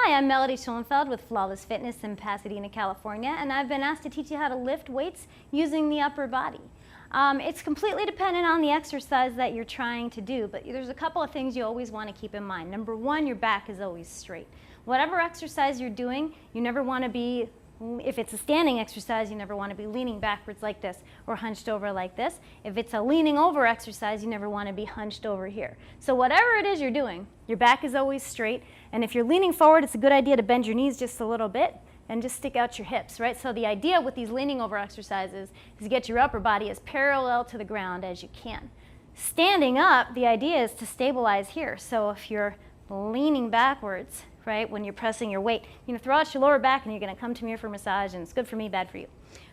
Hi, I'm Melody Schoenfeld with Flawless Fitness in Pasadena, California, and I've been asked to teach you how to lift weights using the upper body. It's completely dependent on the exercise that you're trying to do, but there's a couple of things you always want to keep in mind. Number one, your back is always straight. Whatever exercise you're doing, you never want to be, if it's a standing exercise, you never want to be leaning backwards like this or hunched over like this. If it's a leaning over exercise, you never want to be hunched over here. So whatever it is you're doing, your back is always straight, and if you're leaning forward, it's a good idea to bend your knees just a little bit and just stick out your hips, right? So the idea with these leaning over exercises is to get your upper body as parallel to the ground as you can. Standing up, the idea is to stabilize here. So if you're leaning backwards, right, when you're pressing your weight, you're going to throw out your lower back and you're going to come to me for massage, and it's good for me, bad for you.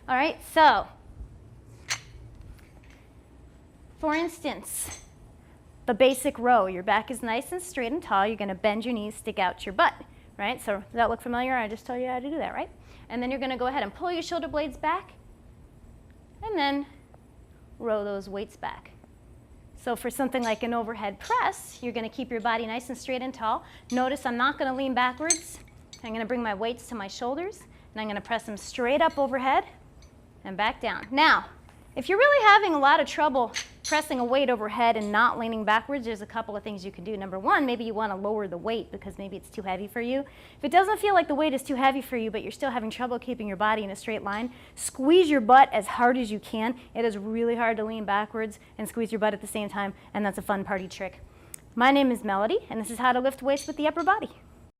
All right, so for instance, the basic row, your back is nice and straight and tall. You're going to bend your knees, stick out your butt, right? So does that look familiar? I just told you how to do that, right? And then you're going to go ahead and pull your shoulder blades back and then row those weights back. So for something like an overhead press, you're going to keep your body nice and straight and tall. Notice I'm not going to lean backwards. I'm going to bring my weights to my shoulders, and I'm going to press them straight up overhead and back down. Now, if you're really having a lot of trouble pressing a weight overhead and not leaning backwards, there's a couple of things you can do. Number one, maybe you want to lower the weight because maybe it's too heavy for you. If it doesn't feel like the weight is too heavy for you, but you're still having trouble keeping your body in a straight line, squeeze your butt as hard as you can. It is really hard to lean backwards and squeeze your butt at the same time, and that's a fun party trick. My name is Melody, and this is how to lift weights with the upper body.